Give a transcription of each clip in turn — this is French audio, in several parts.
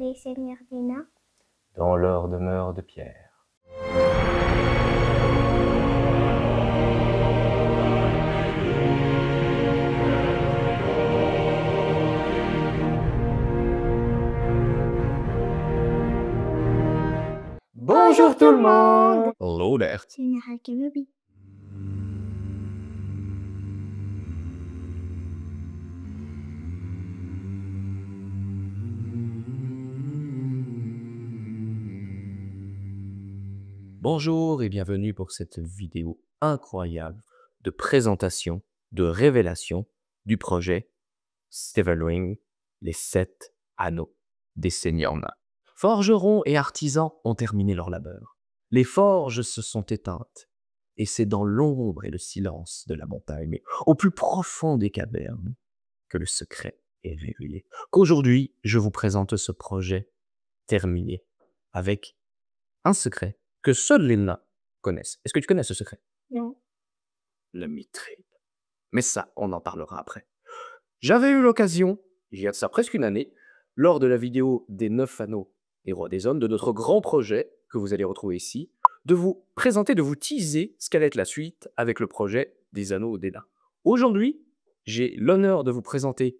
les seigneurs des nains dans leur demeure de pierre. Bonjour tout le monde! Hello there. C'est Nara Kenobi. Bonjour et bienvenue pour cette vidéo incroyable de présentation, de révélation du projet Stevelring, les 7 anneaux des seigneurs nains. Forgerons et artisans ont terminé leur labeur. Les forges se sont éteintes et c'est dans l'ombre et le silence de la montagne, mais au plus profond des cavernes, que le secret est révélé. Qu'aujourd'hui, je vous présente ce projet terminé avec un secret que seuls les nains connaissent. Est-ce que tu connais ce secret? Non. Le mithril. Mais ça, on en parlera après. J'avais eu l'occasion, il y a de ça presque une année, lors de la vidéo des 9 anneaux et rois des hommes, de notre grand projet que vous allez retrouver ici, de vous présenter, de vous teaser ce qu'allait être la suite avec le projet des anneaux des nains. Aujourd'hui, j'ai l'honneur de vous présenter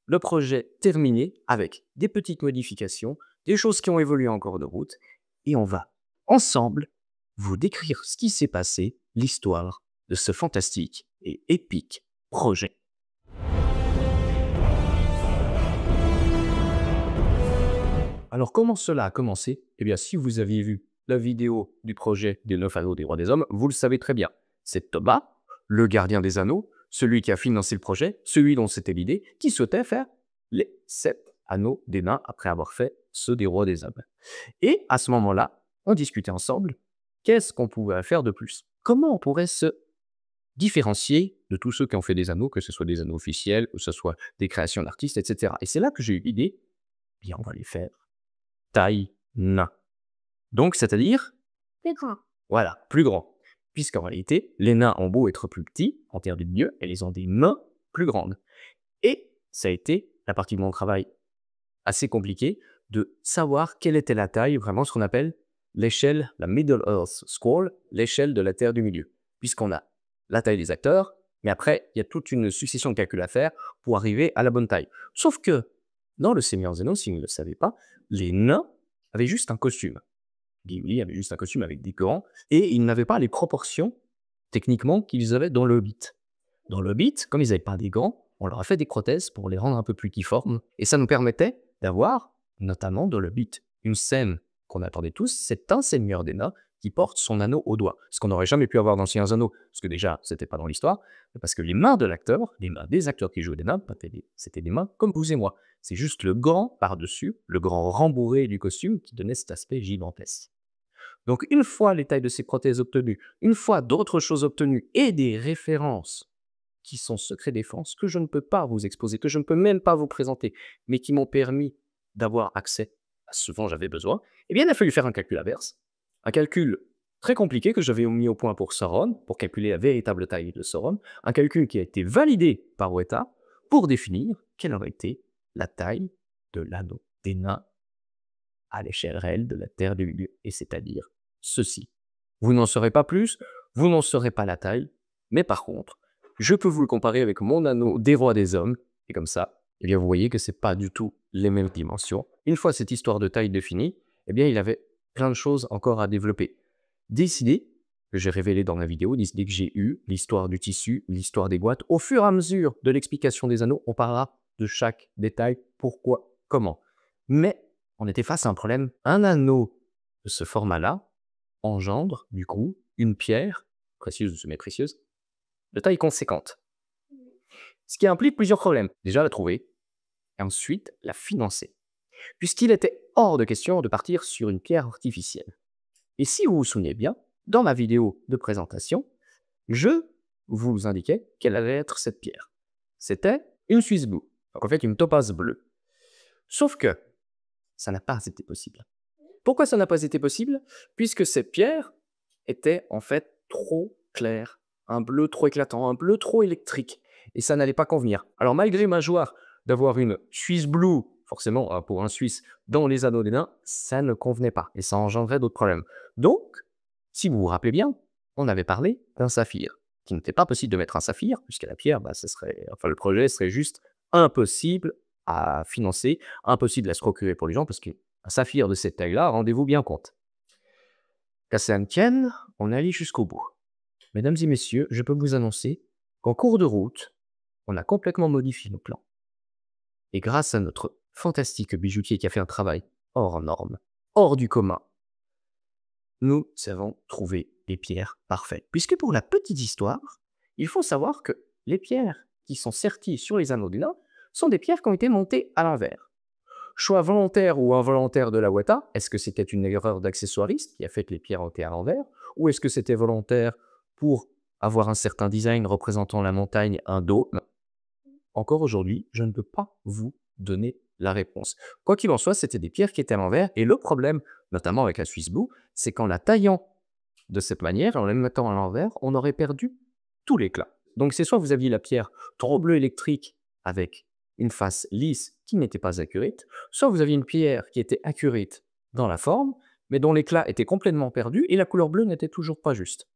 le projet terminé avec des petites modifications, des choses qui ont évolué en cours de route, et on va ensemble vous décrire ce qui s'est passé, l'histoire de ce fantastique et épique projet. Alors comment cela a commencé? Eh bien si vous aviez vu la vidéo du projet des 9 anneaux des rois des hommes, vous le savez très bien. C'est Thomas, le gardien des anneaux, celui qui a financé le projet, celui dont c'était l'idée, qui souhaitait faire les 7 anneaux des nains après avoir fait ceux des rois des hommes. Et à ce moment-là, on discutait ensemble, qu'est-ce qu'on pouvait faire de plus? Comment on pourrait se différencier de tous ceux qui ont fait des anneaux, que ce soit des anneaux officiels, que ce soit des créations d'artistes, etc. Et c'est là que j'ai eu l'idée, bien on va les faire taille nain. Donc c'est-à-dire, Plus grand. voilà, plus grand. Puisqu'en réalité, les nains ont beau être plus petits, en termes de milieu, et ils ont des mains plus grandes. Et ça a été la partie de mon travail assez compliquée, de savoir quelle était la taille, vraiment ce qu'on appelle l'échelle, la Middle Earth Scroll, l'échelle de la Terre du Milieu. Puisqu'on a la taille des acteurs, mais après, il y a toute une succession de calculs à faire pour arriver à la bonne taille. Sauf que, dans le Seigneur des Anneaux, si vous ne le savez pas, les nains avaient juste un costume. Gimli avait juste un costume avec des gants, et ils n'avaient pas les proportions, techniquement, qu'ils avaient dans le Hobbit. Dans le Hobbit, comme ils n'avaient pas des gants, on leur a fait des prothèses pour les rendre un peu plus difformes, et ça nous permettait d'avoir, notamment dans le Hobbit, une scène qu'on attendait tous, c'est un seigneur des nains qui porte son anneau au doigt. Ce qu'on n'aurait jamais pu avoir dans Seigneur des Anneaux, parce que déjà, c'était pas dans l'histoire, parce que les mains de l'acteur, les mains des acteurs qui jouaient des nains, c'était des mains comme vous et moi. C'est juste le gant par-dessus, le gant rembourré du costume qui donnait cet aspect gigantesque. Donc une fois les tailles de ces prothèses obtenues, une fois d'autres choses obtenues et des références qui sont secret défense, que je ne peux pas vous exposer, que je ne peux même pas vous présenter, mais qui m'ont permis d'avoir accès à ce dont j'avais besoin, eh bien il a fallu faire un calcul inverse. Un calcul très compliqué que j'avais mis au point pour Sauron, pour calculer la véritable taille de Sauron, un calcul qui a été validé par Weta pour définir quelle aurait été la taille de l'anneau des nains à l'échelle réelle de la Terre du Milieu, et c'est-à-dire ceci. Vous n'en saurez pas plus, vous n'en saurez pas la taille, mais par contre, je peux vous le comparer avec mon anneau des rois des hommes, et comme ça, eh bien vous voyez que c'est pas du tout les mêmes dimensions. Une fois cette histoire de taille définie, eh bien il avait plein de choses encore à développer. Des idées que j'ai révélées dans la vidéo, des idées que j'ai eues, l'histoire du tissu, l'histoire des boîtes. Au fur et à mesure de l'explication des anneaux, on parlera de chaque détail, pourquoi, comment. Mais on était face à un problème. Un anneau de ce format-là engendre, du coup, une pierre, précieuse ou semi-précieuse, de taille conséquente. Ce qui implique plusieurs problèmes. Déjà, la trouver, et ensuite, la financer. Puisqu'il était hors de question de partir sur une pierre artificielle. Et si vous vous souvenez bien, dans ma vidéo de présentation, je vous indiquais quelle allait être cette pierre. C'était une Swiss Blue, donc en fait une topaze bleue. Sauf que ça n'a pas été possible. Pourquoi ça n'a pas été possible? Puisque cette pierre était en fait trop claire, un bleu trop éclatant, un bleu trop électrique, et ça n'allait pas convenir. Alors malgré ma joie d'avoir une Swiss Blue forcément, pour un Suisse, dans les anneaux des nains, ça ne convenait pas et ça engendrait d'autres problèmes. Donc, si vous vous rappelez bien, on avait parlé d'un saphir, qu'il n'était pas possible de mettre un saphir, puisqu'à la pierre, le projet serait juste impossible à financer, impossible à se procurer pour les gens, parce qu'un saphir de cette taille-là, rendez-vous bien compte. Qu'à ça ne tienne, on est allé jusqu'au bout. Mesdames et messieurs, je peux vous annoncer qu'en cours de route, on a complètement modifié nos plans. Et grâce à notre fantastique bijoutier qui a fait un travail hors norme, hors du commun, nous avons trouvé les pierres parfaites. Puisque pour la petite histoire, il faut savoir que les pierres qui sont serties sur les anneaux des nains sont des pierres qui ont été montées à l'envers. Choix volontaire ou involontaire de la Weta, est-ce que c'était une erreur d'accessoiriste qui a fait que les pierres ont été à l'envers, ou est-ce que c'était volontaire pour avoir un certain design représentant la montagne, un dôme? Encore aujourd'hui, je ne peux pas vous donner la réponse. Quoi qu'il en soit, c'était des pierres qui étaient à l'envers, et le problème, notamment avec la Swiss Blue, c'est qu'en la taillant de cette manière, en la mettant à l'envers, on aurait perdu tout l'éclat. Donc c'est soit vous aviez la pierre trop bleue électrique avec une face lisse qui n'était pas accurate, soit vous aviez une pierre qui était accurate dans la forme, mais dont l'éclat était complètement perdu et la couleur bleue n'était toujours pas juste.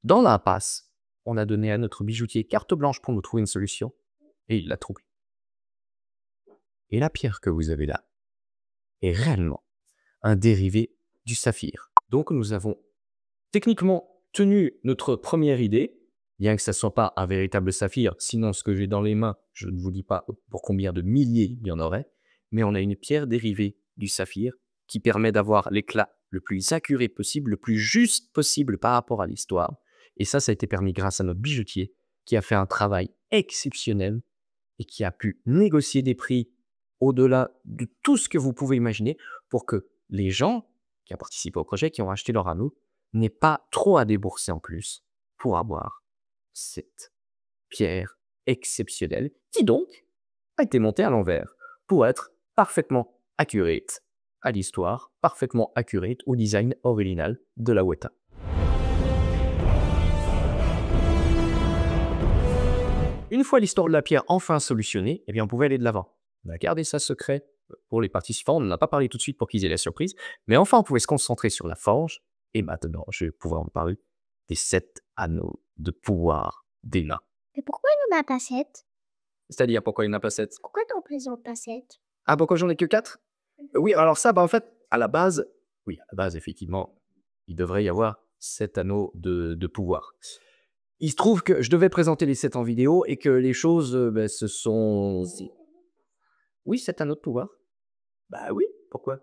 Dans l'impasse, on a donné à notre bijoutier carte blanche pour nous trouver une solution, et il l'a trouvée. Et la pierre que vous avez là est réellement un dérivé du saphir. Donc nous avons techniquement tenu notre première idée, bien que ça ne soit pas un véritable saphir, sinon ce que j'ai dans les mains, je ne vous dis pas pour combien de milliers il y en aurait, mais on a une pierre dérivée du saphir qui permet d'avoir l'éclat le plus accuré possible, le plus juste possible par rapport à l'histoire. Et ça a été permis grâce à notre bijoutier qui a fait un travail exceptionnel et qui a pu négocier des prix au-delà de tout ce que vous pouvez imaginer pour que les gens qui ont participé au projet, qui ont acheté leur anneau, n'aient pas trop à débourser en plus pour avoir cette pierre exceptionnelle qui donc a été montée à l'envers pour être parfaitement accurate à l'histoire, parfaitement accurate au design original de la Weta. Une fois l'histoire de la pierre enfin solutionnée, eh bien on pouvait aller de l'avant. On a gardé ça secret pour les participants, on n'en a pas parlé tout de suite pour qu'ils aient la surprise, mais enfin on pouvait se concentrer sur la forge, et maintenant je vais pouvoir en parler des 7 anneaux de pouvoir des nains. Et pourquoi il n'y en a pas 7? C'est-à-dire pourquoi il n'y en a pas 7? Pourquoi t'en présentes pas 7? Ah, pourquoi j'en ai que 4? Oui, alors ça, en fait, à la base, effectivement, il devrait y avoir 7 anneaux de pouvoir. Il se trouve que je devais présenter les 7 en vidéo et que les choses se sont... Oui, 7 anneaux de pouvoir. Bah oui, pourquoi?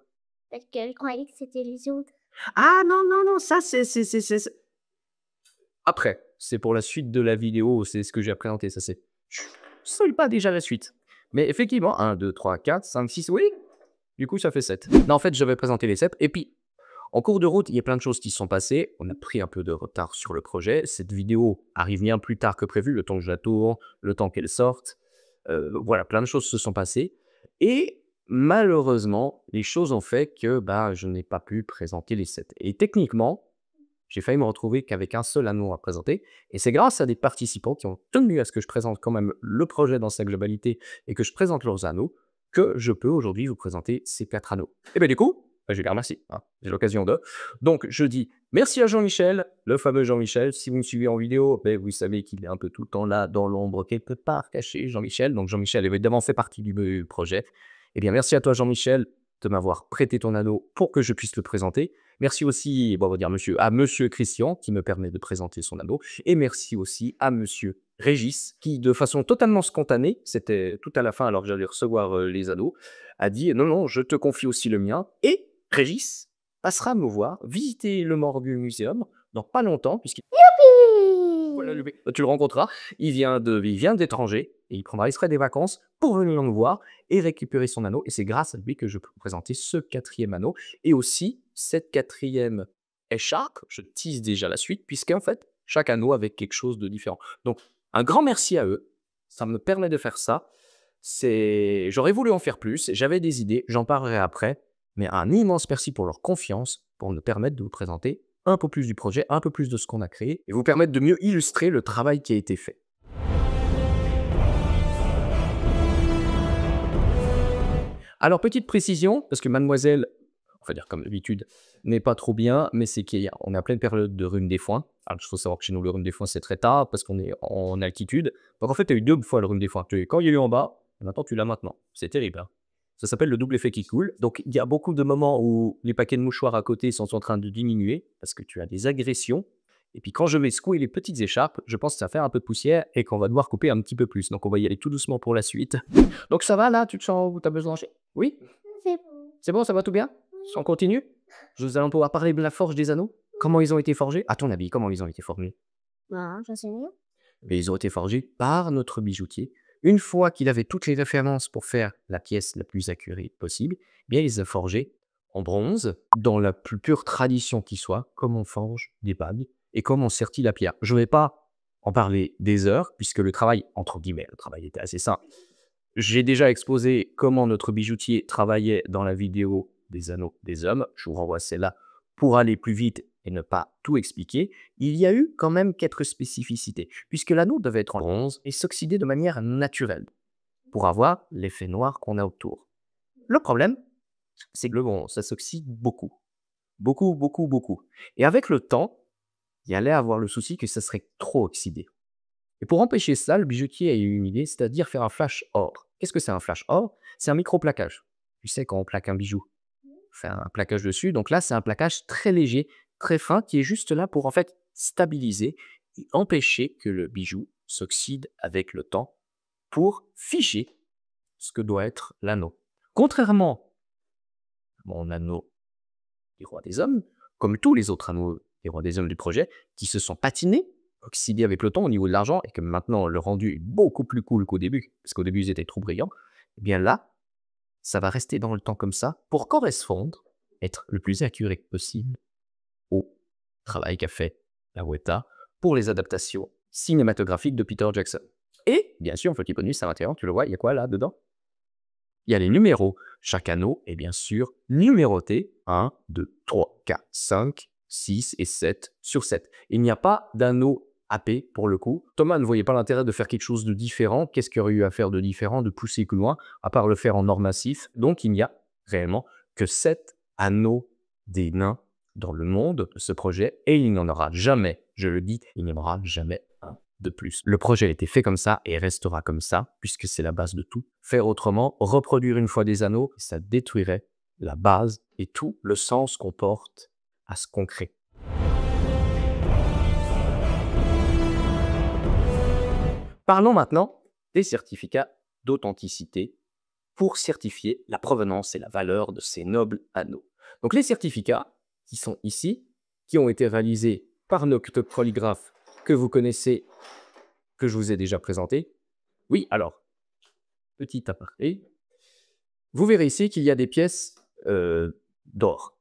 Parce que je croyais que c'était les autres. Ah non, ça c'est... Après, c'est pour la suite de la vidéo, c'est ce que j'ai présenté, ça c'est... Je ne pas déjà la suite. Mais effectivement, 1, 2, 3, 4, 5, 6, oui. Du coup, ça fait 7. Non, en fait, je vais présenter les 7. Et puis, en cours de route, il y a plein de choses qui se sont passées. On a pris un peu de retard sur le projet. Cette vidéo arrive bien plus tard que prévu, le temps que je la tourne, le temps qu'elle sorte. Voilà, plein de choses se sont passées. Et malheureusement, les choses ont fait que je n'ai pas pu présenter les 7. Et techniquement, j'ai failli me retrouver qu'avec un seul anneau à présenter. Et c'est grâce à des participants qui ont tenu à ce que je présente quand même le projet dans sa globalité et que je présente leurs anneaux, que je peux aujourd'hui vous présenter ces 4 anneaux. Et bien du coup, je les remercie. J'ai l'occasion de. Donc je dis merci à Jean-Michel, le fameux Jean-Michel. Si vous me suivez en vidéo, vous savez qu'il est un peu tout le temps là, dans l'ombre, quelque part caché, Jean-Michel. Donc Jean-Michel évidemment fait partie du projet. Eh bien merci à toi Jean-Michel de m'avoir prêté ton anneau pour que je puisse le présenter. Merci aussi, on va dire à monsieur Christian qui me permet de présenter son anneau. Et merci aussi à monsieur Régis qui, de façon totalement spontanée, c'était tout à la fin alors que j'allais recevoir les anneaux, a dit non, je te confie aussi le mien. Et Régis passera me voir, visiter le Morbius Museum dans pas longtemps, puisqu'il... Voilà, tu le rencontreras. Il vient d'étranger et il serait des vacances pour venir nous voir et récupérer son anneau. Et c'est grâce à lui que je peux vous présenter ce 4e anneau et aussi cette 4e écharpe. Je tease déjà la suite, puisqu'en fait, chaque anneau avec quelque chose de différent. Donc, un grand merci à eux. Ça me permet de faire ça. J'aurais voulu en faire plus. J'avais des idées. J'en parlerai après. Mais un immense merci pour leur confiance, pour me permettre de vous présenter un peu plus du projet, un peu plus de ce qu'on a créé, et vous permettre de mieux illustrer le travail qui a été fait. Alors, petite précision, parce que mademoiselle, on va dire comme d'habitude, n'est pas trop bien, mais c'est qu'on est en pleine période de rhume des foins. Alors, il faut savoir que chez nous, le rhume des foins, c'est très tard, parce qu'on est en altitude. Donc, en fait, tu as eu 2 fois le rhume des foins. Tu as eu quand il y a eu en bas, et maintenant, tu l'as maintenant. C'est terrible, hein. Ça s'appelle le double effet qui coule. Donc, il y a beaucoup de moments où les paquets de mouchoirs à côté sont en train de diminuer, parce que tu as des agressions. Et puis, quand je vais secouer les petites écharpes, je pense que ça va faire un peu de poussière et qu'on va devoir couper un petit peu plus. Donc, on va y aller tout doucement pour la suite. Donc, ça va, là? Tu te sens où tu as besoin? Oui? C'est bon. C'est bon, ça va tout bien? On continue? Nous allons pouvoir parler de la forge des anneaux. Comment ils ont été forgés? À ton avis, comment ils ont été formés? Bah, j'en sais rien. Mais ils ont été forgés par notre bijoutier. Une fois qu'il avait toutes les références pour faire la pièce la plus accurate possible, eh bien, il les a forgés en bronze, dans la plus pure tradition qui soit, comme on forge des bagues et comme on sertit la pierre. Je ne vais pas en parler des heures, puisque le travail, entre guillemets, le travail était assez simple. J'ai déjà exposé comment notre bijoutier travaillait dans la vidéo des anneaux des hommes. Je vous renvoie celle-là pour aller plus vite et ne pas tout expliquer. Il y a eu quand même quelques spécificités, puisque l'anneau devait être en bronze et s'oxyder de manière naturelle pour avoir l'effet noir qu'on a autour. Le problème, c'est que le bronze, ça s'oxyde beaucoup. Beaucoup, beaucoup, beaucoup. Et avec le temps, il y allait avoir le souci que ça serait trop oxydé. Et pour empêcher ça, le bijoutier a eu une idée, c'est-à-dire faire un flash or. Qu'est-ce que c'est un flash or? C'est un micro-plaquage. Tu sais, quand on plaque un bijou, on fait un plaquage dessus. Donc là, c'est un plaquage très léger, très fin, qui est juste là pour en fait stabiliser et empêcher que le bijou s'oxyde avec le temps pour figer ce que doit être l'anneau. Contrairement à mon anneau des rois des hommes, comme tous les autres anneaux des rois des hommes du projet, qui se sont patinés, oxydés avec le temps au niveau de l'argent, et que maintenant le rendu est beaucoup plus cool qu'au début, parce qu'au début ils étaient trop brillants, et bien là, ça va rester dans le temps comme ça, pour correspondre, être le plus accurate possible au travail qu'a fait la Weta pour les adaptations cinématographiques de Peter Jackson. Et, bien sûr, petit bonus à l'intérieur, tu le vois, il y a quoi là dedans? Il y a les numéros. Chaque anneau est bien sûr numéroté 1, 2, 3, 4, 5, 6 et 7 sur 7. Il n'y a pas d'anneau AP pour le coup. Thomas ne voyait pas l'intérêt de faire quelque chose de différent. Qu'est-ce qu'il y aurait eu à faire de différent, de pousser plus loin, à part le faire en or massif? Donc il n'y a réellement que 7 anneaux des nains dans le monde de ce projet, et il n'y en aura jamais, je le dis, il n'y en aura jamais un de plus. Le projet a été fait comme ça et restera comme ça, puisque c'est la base de tout. Faire autrement, reproduire une fois des anneaux, ça détruirait la base et tout le sens qu'on porte à ce qu'on crée. Parlons maintenant des certificats d'authenticité pour certifier la provenance et la valeur de ces nobles anneaux. Donc les certificats qui sont ici, qui ont été réalisés par notre polygraphe que vous connaissez, que je vous ai déjà présenté. Oui, alors, petit aparté, vous verrez ici qu'il y a des pièces d'or.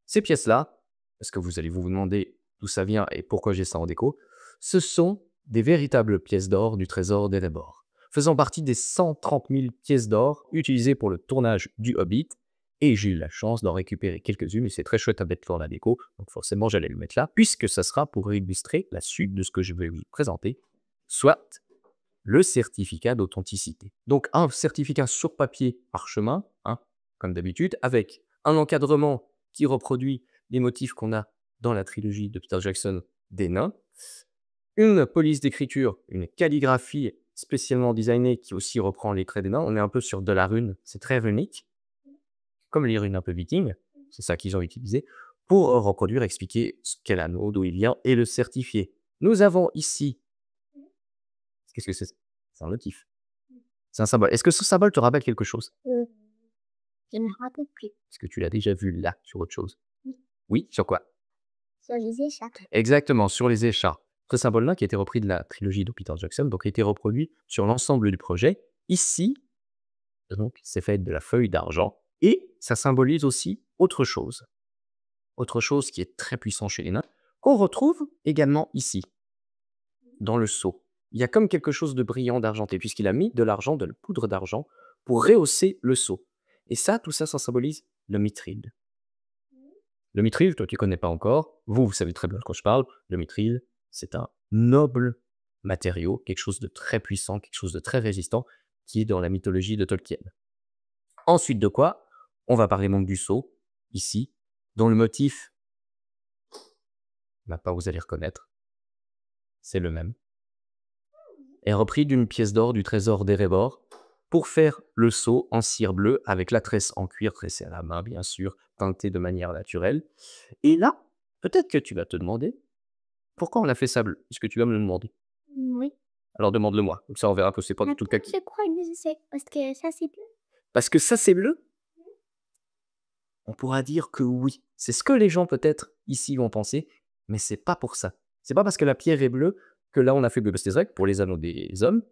Ces pièces-là, parce que vous allez vous demander d'où ça vient et pourquoi j'ai ça en déco, ce sont des véritables pièces d'or du trésor d'Erebor, faisant partie des 130 000 pièces d'or utilisées pour le tournage du Hobbit, et j'ai eu la chance d'en récupérer quelques-unes, et c'est très chouette à mettre dans la déco, donc forcément j'allais le mettre là, puisque ça sera pour illustrer la suite de ce que je vais vous présenter, soit le certificat d'authenticité. Donc un certificat sur papier parchemin, hein, comme d'habitude, avec un encadrement qui reproduit les motifs qu'on a dans la trilogie de Peter Jackson des nains, une police d'écriture, une calligraphie spécialement designée qui aussi reprend les traits des nains. On est un peu sur de la rune, c'est très runique, comme les runes un peu vikings, c'est ça qu'ils ont utilisé, pour reproduire, expliquer quel anneau, d'où il vient, et le certifier. Nous avons ici, qu'est-ce que c'est? C'est un motif. C'est un symbole. Est-ce que ce symbole te rappelle quelque chose? Je me rappelle plus. Est-ce que tu l'as déjà vu là, sur autre chose? Oui. Oui, sur quoi? Sur les écharpes. Exactement, sur les écharpes. Ce symbole-là, qui a été repris de la trilogie de Peter Jackson, donc a été reproduit sur l'ensemble du projet. Ici, donc, c'est fait de la feuille d'argent. Et ça symbolise aussi autre chose qui est très puissant chez les nains, qu'on retrouve également ici, dans le seau. Il y a comme quelque chose de brillant d'argenté, puisqu'il a mis de l'argent, de la poudre d'argent, pour rehausser le seau. Et ça, tout ça, ça symbolise le mithril. Le mithril, toi, tu ne connais pas encore. Vous savez très bien de quoi je parle. Le mithril, c'est un noble matériau, quelque chose de très puissant, quelque chose de très résistant, qui est dans la mythologie de Tolkien. Ensuite de quoi, on va parler donc du seau, ici, dont le motif, bah, pas vous allez reconnaître, c'est le même, est repris d'une pièce d'or du trésor d'Erebor pour faire le seau en cire bleue avec la tresse en cuir tressée à la main, bien sûr, teintée de manière naturelle. Et là, peut-être que tu vas te demander pourquoi on a fait ça bleu. Est-ce que tu vas me le demander? Oui. Alors demande-le-moi, comme ça on verra que c'est pas du tout le cas. Je crois que c'est parce que ça, c'est bleu. Parce que ça c'est bleu? On pourra dire que oui. C'est ce que les gens peut-être ici vont penser, mais c'est pas pour ça. C'est pas parce que la pierre est bleue que là on a fait bleu. Parce que c'est vrai que pour les anneaux des hommes,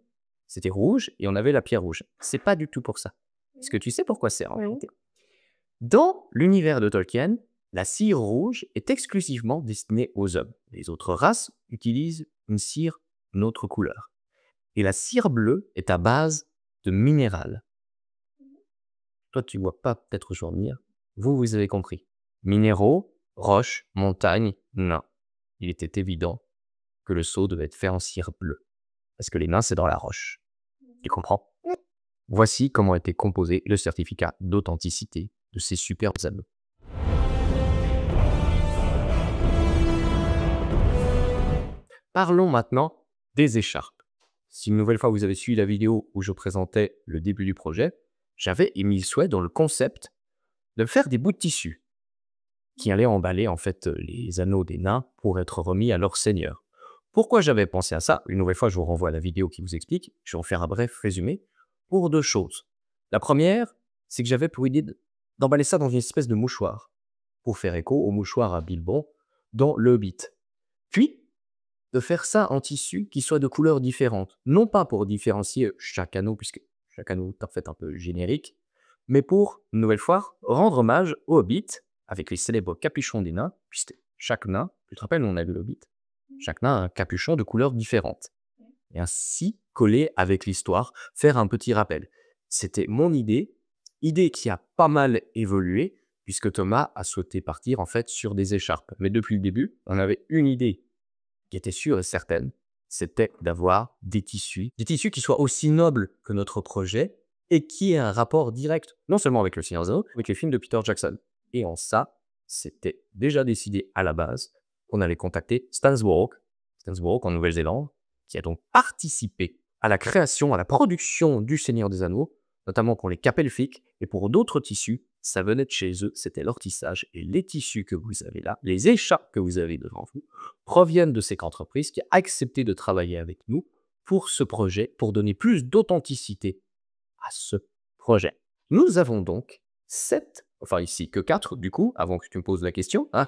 c'était rouge et on avait la pierre rouge. C'est pas du tout pour ça. Est-ce que tu sais pourquoi c'est en Oui. réalité? Dans l'univers de Tolkien, la cire rouge est exclusivement destinée aux hommes. Les autres races utilisent une cire d'une autre couleur. Et la cire bleue est à base de minéral. Toi, tu vois pas peut-être où je veux en venir. Vous avez compris. Minéraux, roches, montagnes, nains. Il était évident que le seau devait être fait en cire bleue. Parce que les nains, c'est dans la roche. Tu comprends? Voici comment était composé le certificat d'authenticité de ces superbes anneaux. Parlons maintenant des écharpes. Si une nouvelle fois vous avez suivi la vidéo où je présentais le début du projet, j'avais émis le souhait dans le concept de faire des bouts de tissu qui allaient emballer en fait les anneaux des nains pour être remis à leur seigneur. Pourquoi j'avais pensé à ça? Une nouvelle fois, je vous renvoie à la vidéo qui vous explique. Je vais en faire un bref résumé pour deux choses. La première, c'est que j'avais pour idée d'emballer ça dans une espèce de mouchoir pour faire écho au mouchoir à Bilbon dans Le Hobbit. Puis, de faire ça en tissu qui soit de couleurs différentes. Non pas pour différencier chaque anneau, puisque chaque anneau est en fait un peu générique, mais pour, une nouvelle fois, rendre hommage au Hobbit avec les célèbres capuchons des nains, puisque chaque nain, tu te rappelles, on a vu le Hobbit, chaque nain a un capuchon de couleurs différentes. Et ainsi, coller avec l'histoire, faire un petit rappel. C'était mon idée qui a pas mal évolué, puisque Thomas a souhaité partir en fait sur des écharpes. Mais depuis le début, on avait une idée qui était sûre et certaine, c'était d'avoir des tissus qui soient aussi nobles que notre projet et qui aient un rapport direct, non seulement avec le Seigneur des Anneaux, mais avec les films de Peter Jackson. Et en ça, c'était déjà décidé à la base qu'on allait contacter Stansborg en Nouvelle-Zélande, qui a donc participé à la création, à la production du Seigneur des Anneaux, notamment pour les capes elfiques et pour d'autres tissus. Ça venait de chez eux, c'était leur tissage. Et les tissus que vous avez là, les écharpes que vous avez devant vous, proviennent de cette entreprise qui a accepté de travailler avec nous pour ce projet, pour donner plus d'authenticité à ce projet. Nous avons donc 7, enfin ici que 4 du coup, avant que tu me poses la question, hein.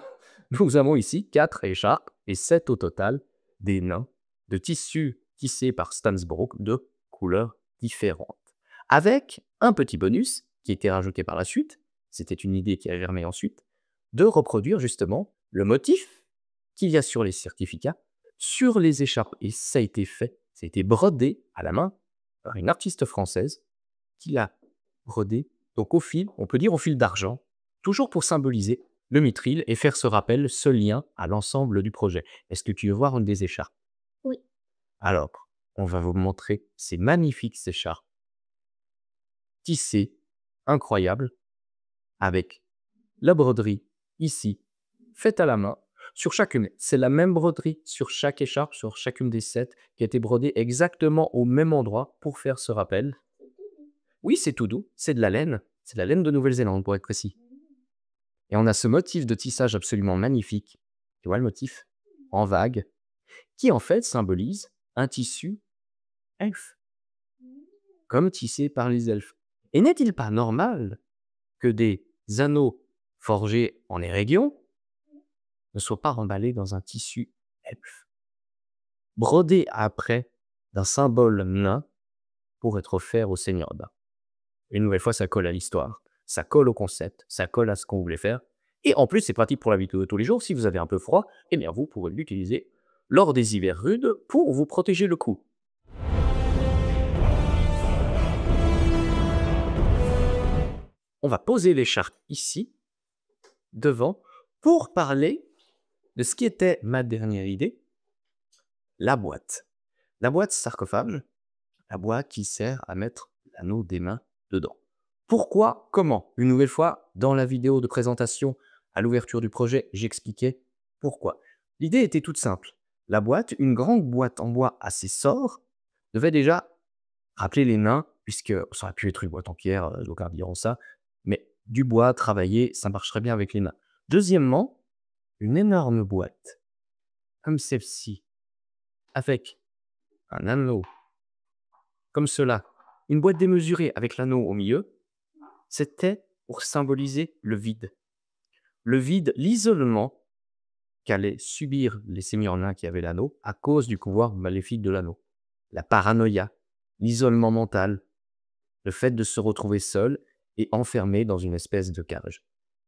Nous avons ici 4 écharpes et 7 au total des nains de tissus tissés par Stansborg de couleurs différentes. Avec un petit bonus qui a été rajouté par la suite, c'était une idée qui a germé ensuite, de reproduire justement le motif qu'il y a sur les certificats, sur les écharpes. Et ça a été fait, ça a été brodé à la main par une artiste française qui l'a brodé, donc au fil, on peut dire au fil d'argent, toujours pour symboliser le mithril et faire ce rappel, ce lien à l'ensemble du projet. Est-ce que tu veux voir une des écharpes? Oui. Alors, on va vous montrer ces magnifiques écharpes tissées, incroyables, avec la broderie ici, faite à la main, sur chacune. C'est la même broderie sur chaque écharpe, sur chacune des 7, qui a été brodée exactement au même endroit pour faire ce rappel. Oui, c'est tout doux, c'est de la laine. C'est de la laine de Nouvelle-Zélande, pour être précis. Et on a ce motif de tissage absolument magnifique. Tu vois le motif? En vague, qui en fait symbolise un tissu elfe, comme tissé par les elfes. Et n'est-il pas normal que des anneaux forgés en Eregion ne soient pas remballés dans un tissu elfe, brodé après d'un symbole nain pour être offert au Seigneur Bas? Une nouvelle fois, ça colle à l'histoire, ça colle au concept, ça colle à ce qu'on voulait faire. Et en plus, c'est pratique pour la vie de tous les jours. Si vous avez un peu froid, eh bien vous pourrez l'utiliser lors des hivers rudes pour vous protéger le cou. On va poser l'écharpe ici, devant, pour parler de ce qui était ma dernière idée, la boîte. La boîte sarcophage, la boîte qui sert à mettre l'anneau des mains dedans. Pourquoi? Comment? Une nouvelle fois, dans la vidéo de présentation à l'ouverture du projet, j'expliquais pourquoi. L'idée était toute simple. La boîte, une grande boîte en bois assez sobre, devait déjà rappeler les nains, puisque ça aurait pu être une boîte en pierre, d'aucuns diront ça, mais du bois travaillé, ça marcherait bien avec les nains. Deuxièmement, une énorme boîte, comme celle-ci, avec un anneau, comme cela, une boîte démesurée avec l'anneau au milieu, c'était pour symboliser le vide. Le vide, l'isolement qu'allaient subir les seigneurs nains qui avaient l'anneau à cause du pouvoir maléfique de l'anneau. La paranoïa, l'isolement mental, le fait de se retrouver seul et enfermé dans une espèce de cage.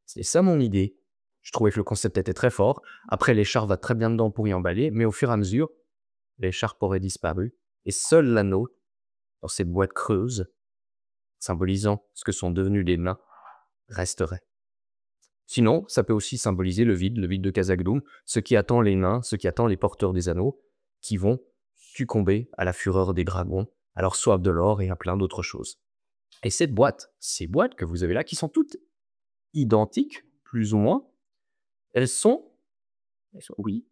C'est ça mon idée. Je trouvais que le concept était très fort. Après, l'écharpe va très bien dedans pour y emballer, mais au fur et à mesure, l'écharpe aurait disparu et seul l'anneau, dans cette boîte creuse, symbolisant ce que sont devenus les nains, resterait. Sinon, ça peut aussi symboliser le vide de Khazad-dûm, ce qui attend les nains, ce qui attend les porteurs des anneaux, qui vont succomber à la fureur des dragons, à leur soif de l'or et à plein d'autres choses. Et ces boîtes que vous avez là, qui sont toutes identiques, plus ou moins, oui.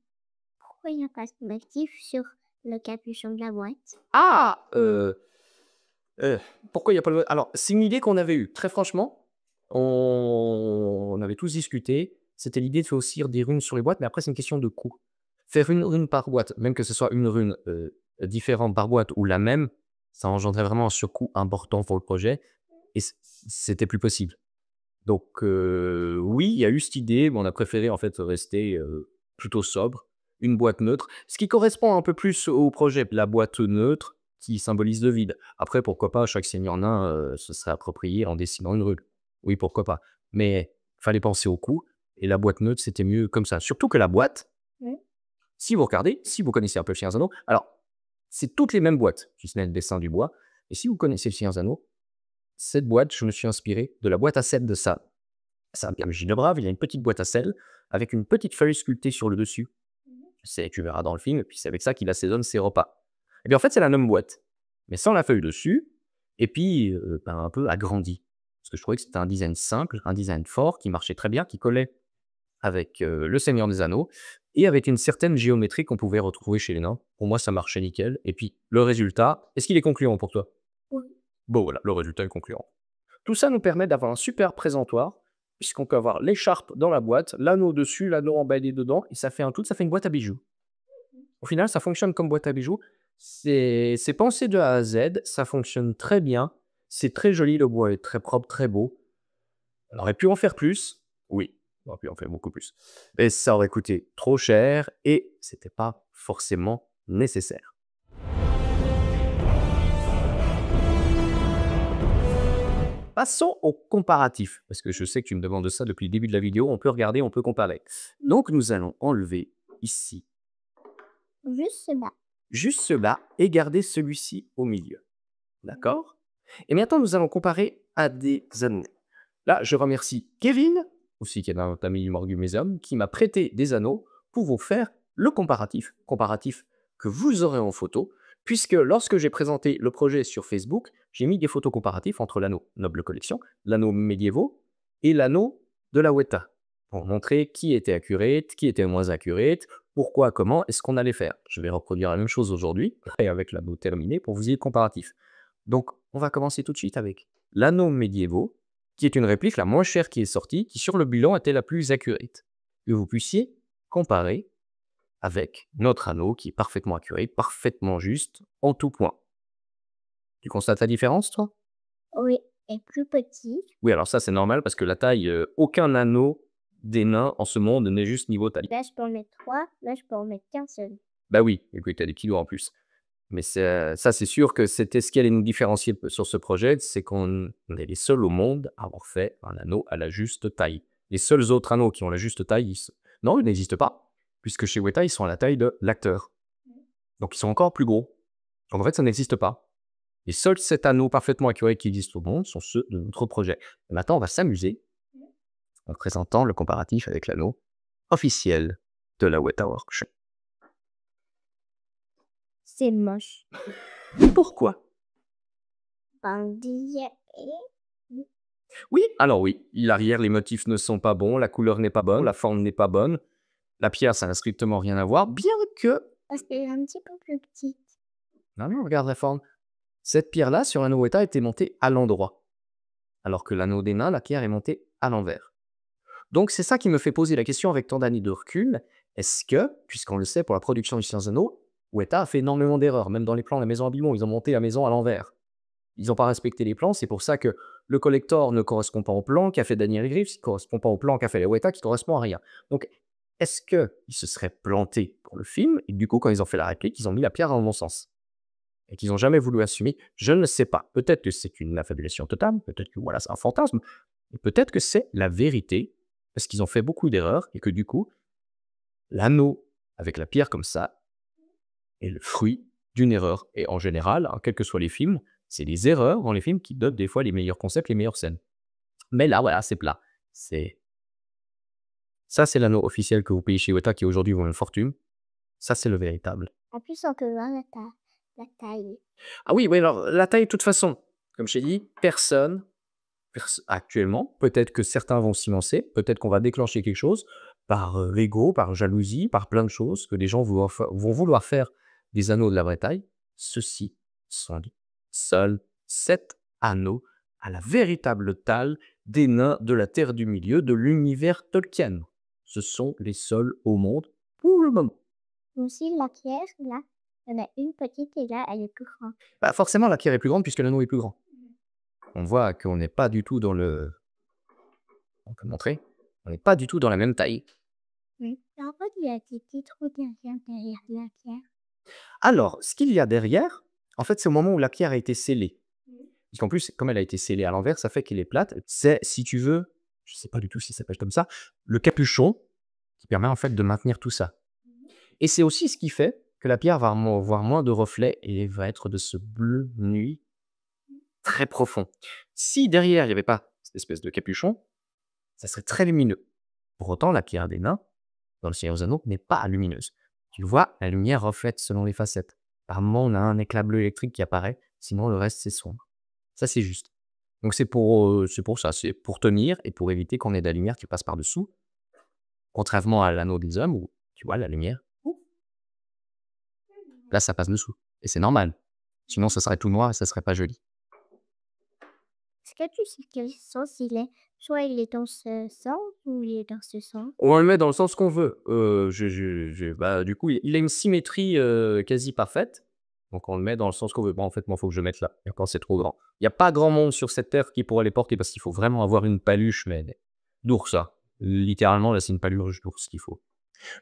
Pourquoi il n'y a pas de motif sur le capuchon de la boîte? Ah pourquoi il n'y a pas le... Alors, c'est une idée qu'on avait eue. Très franchement, on avait tous discuté. C'était l'idée de faire aussi des runes sur les boîtes, mais après, c'est une question de coût. Faire une rune par boîte, même que ce soit une rune différente par boîte ou la même, ça engendrait vraiment un surcoût important pour le projet, et c'était plus possible. Donc, oui, il y a eu cette idée, mais on a préféré en fait rester plutôt sobre, une boîte neutre, ce qui correspond un peu plus au projet, la boîte neutre qui symbolise le vide. Après, pourquoi pas, chaque seigneur nain se serait approprié en dessinant une rune. Oui, pourquoi pas. Mais fallait penser au coût, et la boîte neutre, c'était mieux comme ça. Surtout que la boîte, Oui. si vous regardez, si vous connaissez un peu le Seigneur des Anneaux, alors, c'est toutes les mêmes boîtes, si ce n'est le dessin du bois, et si vous connaissez le Seigneur des Anneaux, cette boîte, je me suis inspiré de la boîte à sel de Sam. Sam Gilles Brave, il a une petite boîte à sel avec une petite feuille sculptée sur le dessus. C'est, tu verras dans le film, et puis c'est avec ça qu'il assaisonne ses repas. Et bien en fait, c'est la même boîte, mais sans la feuille dessus, et puis un peu agrandie. Parce que je trouvais que c'était un design simple, un design fort, qui marchait très bien, qui collait avec le Seigneur des Anneaux, et avec une certaine géométrie qu'on pouvait retrouver chez les nains. Pour moi, ça marchait nickel. Et puis, le résultat, est-ce qu'il est concluant pour toi? Oui. Bon voilà, le résultat est concluant. Tout ça nous permet d'avoir un super présentoir, puisqu'on peut avoir l'écharpe dans la boîte, l'anneau dessus, l'anneau emballé dedans, et ça fait un tout, ça fait une boîte à bijoux. Au final, ça fonctionne comme boîte à bijoux. C'est pensé de A à Z, ça fonctionne très bien, c'est très joli, le bois est très propre, très beau. On aurait pu en faire plus, oui, on aurait pu en faire beaucoup plus. Mais ça aurait coûté trop cher, et c'était pas forcément nécessaire. Passons au comparatif, parce que je sais que tu me demandes ça depuis le début de la vidéo, on peut regarder, on peut comparer. Donc nous allons enlever ici, Juste cela. juste cela, et garder celui-ci au milieu. D'accord? Et maintenant nous allons comparer à des anneaux. Là, je remercie Kevin, aussi qui est notre ami Morgumésium, qui m'a prêté des anneaux pour vous faire le comparatif. Comparatif que vous aurez en photo, puisque lorsque j'ai présenté le projet sur Facebook, j'ai mis des photos comparatives entre l'anneau Noble Collection, l'anneau médiévaux et l'anneau de la Weta, pour montrer qui était accurate, qui était moins accurate, pourquoi, comment, et ce qu'on allait faire. Je vais reproduire la même chose aujourd'hui, et avec l'anneau terminé, pour vous dire le comparatif. Donc, on va commencer tout de suite avec l'anneau médiévaux, qui est une réplique la moins chère qui est sortie, qui sur le bilan était la plus accurate. Que vous puissiez comparer avec notre anneau qui est parfaitement accurate, parfaitement juste, en tout point. Tu constates la différence, toi? Oui. Et plus petit. Oui, alors ça c'est normal parce que la taille, aucun anneau des nains en ce monde n'est juste niveau taille. Là, je peux en mettre 3. Là, je peux en mettre qu'un seul. Bah oui, et puis tu as des kilos en plus. Mais ça, c'est sûr que c'était ce qui allait nous différencier sur ce projet, c'est qu'on est les seuls au monde à avoir fait un anneau à la juste taille. Les seuls autres anneaux qui ont la juste taille, non, ils n'existent pas, puisque chez Weta, ils sont à la taille de l'acteur. Donc ils sont encore plus gros. Donc en fait, ça n'existe pas. Les seuls 7 anneaux parfaitement accurés qui existent au monde sont ceux de notre projet. Et maintenant, on va s'amuser en présentant le comparatif avec l'anneau officiel de la Weta Workshop. C'est moche. Pourquoi? On dirait Oui, alors oui, l'arrière, les motifs ne sont pas bons, la couleur n'est pas bonne, la forme n'est pas bonne. La pierre, ça n'a strictement rien à voir, bien que... Parce qu'elle est un petit peu plus petite. Non, non, regarde la forme. Cette pierre-là, sur l'anneau Weta, était montée à l'endroit. Alors que l'anneau des nains, la pierre est montée à l'envers. Donc c'est ça qui me fait poser la question avec tant d'années de recul. Est-ce que, puisqu'on le sait pour la production du Seigneur des Anneaux, Weta a fait énormément d'erreurs, même dans les plans de la maison Abilmon, ils ont monté la maison à l'envers. Ils n'ont pas respecté les plans, c'est pour ça que le collector ne correspond pas au plan qu'a fait Daniel Griffiths, il ne correspond pas au plan qu'a fait les Weta, qui ne correspond à rien. Donc, est-ce qu'ils se seraient plantés pour le film, et du coup, quand ils ont fait la réplique, ils ont mis la pierre dans le bon sens et qu'ils n'ont jamais voulu assumer? Je ne sais pas. Peut-être que c'est une affabulation totale, peut-être que voilà, c'est un fantasme, et peut-être que c'est la vérité, parce qu'ils ont fait beaucoup d'erreurs, et que du coup, l'anneau avec la pierre comme ça est le fruit d'une erreur. Et en général, hein, quels que soient les films, c'est les erreurs dans les films qui donnent des fois les meilleurs concepts, les meilleures scènes. Mais là, voilà, c'est plat. Ça, c'est l'anneau officiel que vous payez chez Weta qui aujourd'hui vaut une fortune. Ça, c'est le véritable. En plus, on peut voir la taille. Ah oui, oui, alors la taille, de toute façon, comme je t'ai dit, personne, actuellement, peut-être que certains vont s'y lancer, peut-être qu'on va déclencher quelque chose par ego, par jalousie, par plein de choses, que des gens vont vouloir faire des anneaux de la vraie taille. Ceux-ci sont seuls 7 anneaux à la véritable taille des nains de la Terre du Milieu, de l'univers Tolkien. Ce sont les seuls au monde pour le moment. Aussi, la pierre, là, il y en a une petite et là, elle est plus grande. Bah forcément, la pierre est plus grande puisque l'anneau est plus grand. On voit qu'on n'est pas du tout dans le... On peut montrer. On n'est pas du tout dans la même taille. Oui. En fait, il y a des petits trous derrière la pierre. Alors, ce qu'il y a derrière, en fait, c'est au moment où la pierre a été scellée. Parce qu'en plus, comme elle a été scellée à l'envers, ça fait qu'elle est plate. C'est, si tu veux, je sais pas du tout si ça s'appelle comme ça, le capuchon qui permet en fait de maintenir tout ça. Et c'est aussi ce qui fait que la pierre va avoir moins de reflets et va être de ce bleu nuit très profond. Si derrière, il n'y avait pas cette espèce de capuchon, ça serait très lumineux. Pour autant, la pierre des nains, dans le Seigneur des Anneaux, n'est pas lumineuse. Tu vois, la lumière reflète selon les facettes. Par moment, on a un éclat bleu électrique qui apparaît, sinon le reste, c'est sombre. Ça, c'est juste. Donc c'est pour ça, c'est pour tenir et pour éviter qu'on ait de la lumière qui passe par-dessous, contrairement à l'anneau des hommes où, tu vois, la lumière, là, ça passe dessous. Et c'est normal. Sinon, ça serait tout noir et ça serait pas joli. Est-ce que tu sais quel sens il est? Soit il est dans ce sens ou il est dans ce sens. On le met dans le sens qu'on veut. Bah, du coup, il a une symétrie quasi parfaite. Donc on le met dans le sens qu'on veut. Bon, en fait, moi, il faut que je mette là. Et encore, c'est trop grand. Il n'y a pas grand monde sur cette terre qui pourrait les porter parce qu'il faut vraiment avoir une paluche, mais d'ours, ça. Littéralement, là, c'est une paluche d'ours qu'il faut.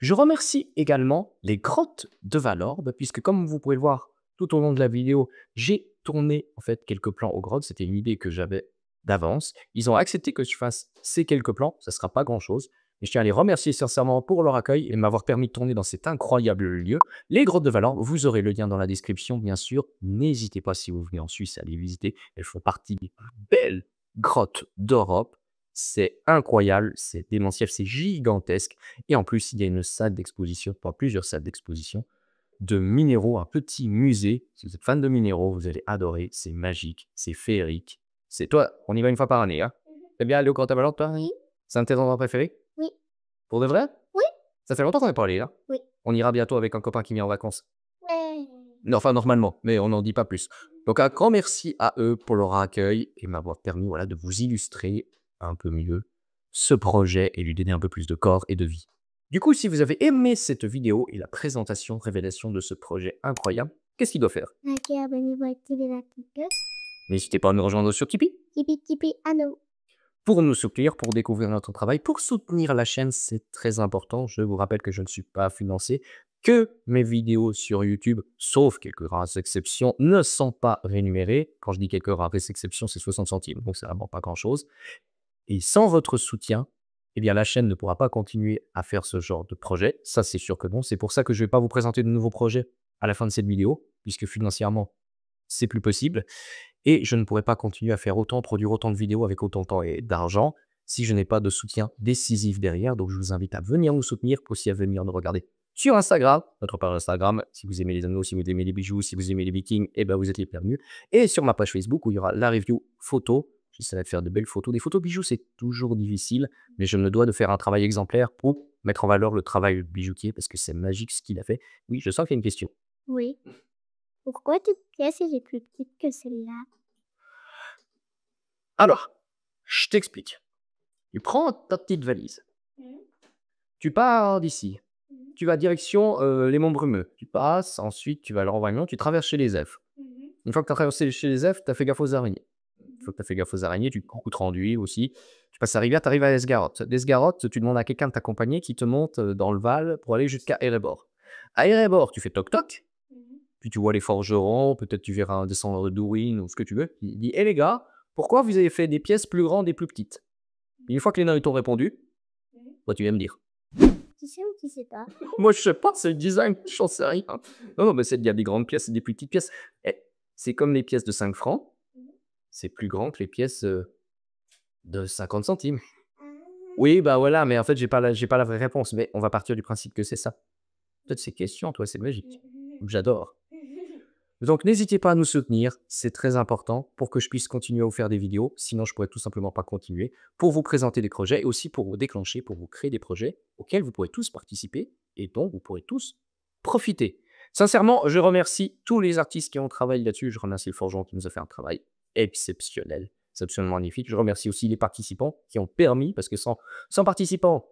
Je remercie également les grottes de Valorbe, puisque comme vous pouvez le voir tout au long de la vidéo, j'ai tourné en fait quelques plans aux grottes. C'était une idée que j'avais d'avance. Ils ont accepté que je fasse ces quelques plans. Ça ne sera pas grand-chose. Mais je tiens à les remercier sincèrement pour leur accueil et de m'avoir permis de tourner dans cet incroyable lieu. Les grottes de Valorbe, vous aurez le lien dans la description, bien sûr. N'hésitez pas, si vous venez en Suisse, à les visiter. Elles font partie des plus belles grottes d'Europe. C'est incroyable, c'est démentiel, c'est gigantesque. Et en plus, il y a une salle d'exposition, pas plusieurs salles d'exposition, de minéraux, un petit musée. Si vous êtes fan de minéraux, vous allez adorer. C'est magique, c'est féerique. C'est toi, on y va une fois par année, hein? T'aimes bien aller au Grottes à Valorbe, toi? Oui. C'est un de tes endroits préférés? Oui. Pour de vrai? Oui. Ça fait longtemps qu'on n'est pas allé, là? Oui. On ira bientôt avec un copain qui vient en vacances. Ouais. Non, enfin, normalement, mais on n'en dit pas plus. Donc, un grand merci à eux pour leur accueil et m'avoir permis voilà, de vous illustrer un peu mieux ce projet et lui donner un peu plus de corps et de vie. Du coup, si vous avez aimé cette vidéo et la présentation, révélation de ce projet incroyable, qu'est-ce qu'il doit faire? Likez, abonnez-vous, activez la petite cloche. N'hésitez pas à nous rejoindre sur Tipeee Tipeee, anneau. pour nous soutenir, pour découvrir notre travail, pour soutenir la chaîne, c'est très important. Je vous rappelle que je ne suis pas financé, que mes vidéos sur YouTube, sauf quelques rares exceptions, ne sont pas rémunérées. Quand je dis quelques rares exceptions, c'est 60 centimes, donc c'est vraiment pas grand-chose. Et sans votre soutien, eh bien la chaîne ne pourra pas continuer à faire ce genre de projet. Ça, c'est sûr que non. C'est pour ça que je ne vais pas vous présenter de nouveaux projets à la fin de cette vidéo, puisque financièrement, c'est plus possible. Et je ne pourrais pas continuer à faire autant, produire autant de vidéos avec autant de temps et d'argent si je n'ai pas de soutien décisif derrière. Donc, je vous invite à venir nous soutenir, aussi à venir nous regarder sur Instagram, notre page Instagram. Si vous aimez les anneaux, si vous aimez les bijoux, si vous aimez les vikings, eh ben vous êtes les bienvenus. Et sur ma page Facebook où il y aura la review photo. J'essaierai de faire de belles photos. Des photos bijoux, c'est toujours difficile, mais je me dois de faire un travail exemplaire pour mettre en valeur le travail du bijoutier parce que c'est magique ce qu'il a fait. Oui, je sens qu'il y a une question. Oui. Pourquoi toute pièce elle est plus petite que celle-là? Alors, je t'explique. Tu prends ta petite valise. Tu pars d'ici. Tu vas direction les Monts Brumeux. Tu passes, ensuite tu vas à l'Environnement, tu traverses chez les elfes. Une fois que tu as traversé chez les elfes, tu as fait gaffe aux araignées. Une fois que tu as fait gaffe aux araignées, tu prends de renduit aussi. Tu passes la rivière, tu arrives à Esgarotte. D'Esgarotte, tu demandes à quelqu'un de t'accompagner qui te monte dans le Val pour aller jusqu'à Erebor. À Erebor, tu fais toc-toc. Puis tu vois les forgerons, peut-être tu verras un descendant de Dourin ou ce que tu veux. Il dit: hé les gars, pourquoi vous avez fait des pièces plus grandes et plus petites? Et une fois que les nains ils t'ont répondu, toi tu viens me dire. Tu sais ou tu sais pas? Moi je sais pas, c'est le design, j'en sais rien. Non, mais il y a des grandes pièces et des plus petites pièces. Eh, c'est comme les pièces de 5 francs, c'est plus grand que les pièces de 50 centimes. Oui, bah voilà, mais en fait j'ai pas la vraie réponse, mais on va partir du principe que c'est ça. Peut-être ces questions, toi, c'est magique. J'adore. Donc n'hésitez pas à nous soutenir, c'est très important pour que je puisse continuer à vous faire des vidéos, sinon je pourrais tout simplement pas continuer, pour vous présenter des projets et aussi pour vous déclencher, pour vous créer des projets auxquels vous pourrez tous participer et dont vous pourrez tous profiter. Sincèrement, je remercie tous les artistes qui ont travaillé là-dessus, je remercie le forgeron qui nous a fait un travail exceptionnel, c'est absolument magnifique. Je remercie aussi les participants qui ont permis, parce que sans participants,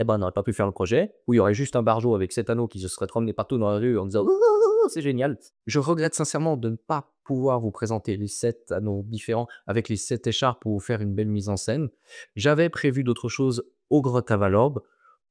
eh ben, on n'aurait pas pu faire le projet, où il y aurait juste un barjo avec 7 anneaux qui se serait promené partout dans la rue en disant «Ouh, c'est génial». Je regrette sincèrement de ne pas pouvoir vous présenter les 7 anneaux différents avec les 7 écharpes pour vous faire une belle mise en scène. J'avais prévu d'autres choses au Grotte à Valorbe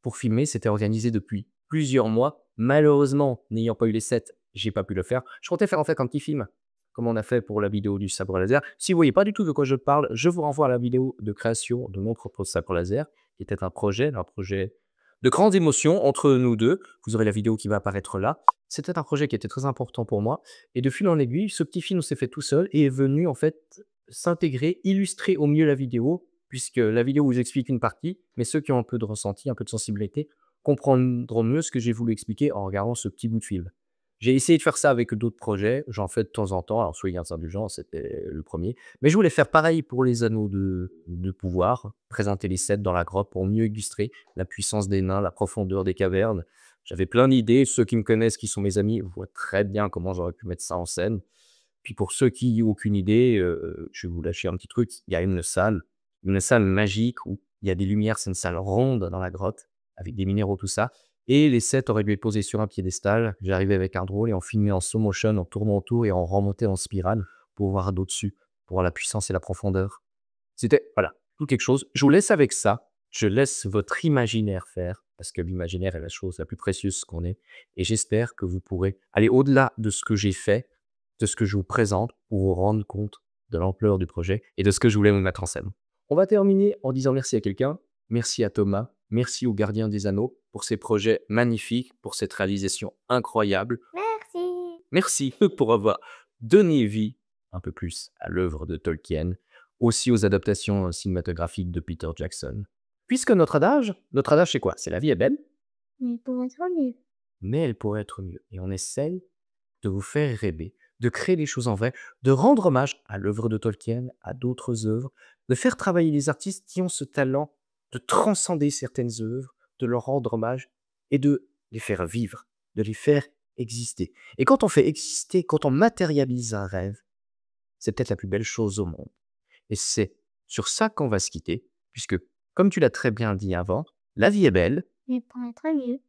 pour filmer, c'était organisé depuis plusieurs mois. Malheureusement, n'ayant pas eu les 7, j'ai pas pu le faire. Je comptais faire en fait un petit film, comme on a fait pour la vidéo du sabre laser. Si vous voyez pas du tout de quoi je parle, je vous renvoie à la vidéo de création de mon propre sabre laser, qui était un projet de grandes émotions entre nous deux. Vous aurez la vidéo qui va apparaître là. C'était un projet qui était très important pour moi. Et de fil en aiguille, ce petit film s'est fait tout seul et est venu en fait s'intégrer, illustrer au mieux la vidéo, puisque la vidéo vous explique une partie, mais ceux qui ont un peu de ressenti, un peu de sensibilité, comprendront mieux ce que j'ai voulu expliquer en regardant ce petit bout de film. J'ai essayé de faire ça avec d'autres projets, j'en fais de temps en temps, alors soyez indulgents, c'était le premier. Mais je voulais faire pareil pour les anneaux de pouvoir, présenter les 7 dans la grotte pour mieux illustrer la puissance des nains, la profondeur des cavernes. J'avais plein d'idées, ceux qui me connaissent, qui sont mes amis, voient très bien comment j'aurais pu mettre ça en scène. Puis pour ceux qui n'ont aucune idée, je vais vous lâcher un petit truc, il y a une salle magique où il y a des lumières, c'est une salle ronde dans la grotte, avec des minéraux, tout ça. Et les 7 auraient dû être posés sur un piédestal. J'arrivais avec un drone et on filmait en slow motion, en tournant autour et on remontait en spirale pour voir d'au-dessus, pour voir la puissance et la profondeur. C'était, voilà, tout quelque chose. Je vous laisse avec ça. Je laisse votre imaginaire faire, parce que l'imaginaire est la chose la plus précieuse qu'on ait. Et j'espère que vous pourrez aller au-delà de ce que j'ai fait, de ce que je vous présente, pour vous rendre compte de l'ampleur du projet et de ce que je voulais vous mettre en scène. On va terminer en disant merci à quelqu'un. Merci à Thomas. Merci au gardien des anneaux pour ces projets magnifiques, pour cette réalisation incroyable. Merci. Merci pour avoir donné vie un peu plus à l'œuvre de Tolkien, aussi aux adaptations cinématographiques de Peter Jackson. Puisque notre adage c'est quoi? C'est la vie est belle, Mais pour être mieux. mais elle pourrait être mieux. Et on essaye de vous faire rêver, de créer des choses en vrai, de rendre hommage à l'œuvre de Tolkien, à d'autres œuvres, de faire travailler les artistes qui ont ce talent de transcender certaines œuvres, de leur rendre hommage et de les faire vivre, de les faire exister. Et quand on fait exister, quand on matérialise un rêve, c'est peut-être la plus belle chose au monde. Et c'est sur ça qu'on va se quitter, puisque, comme tu l'as très bien dit avant, la vie est belle, Mais pour être mieux.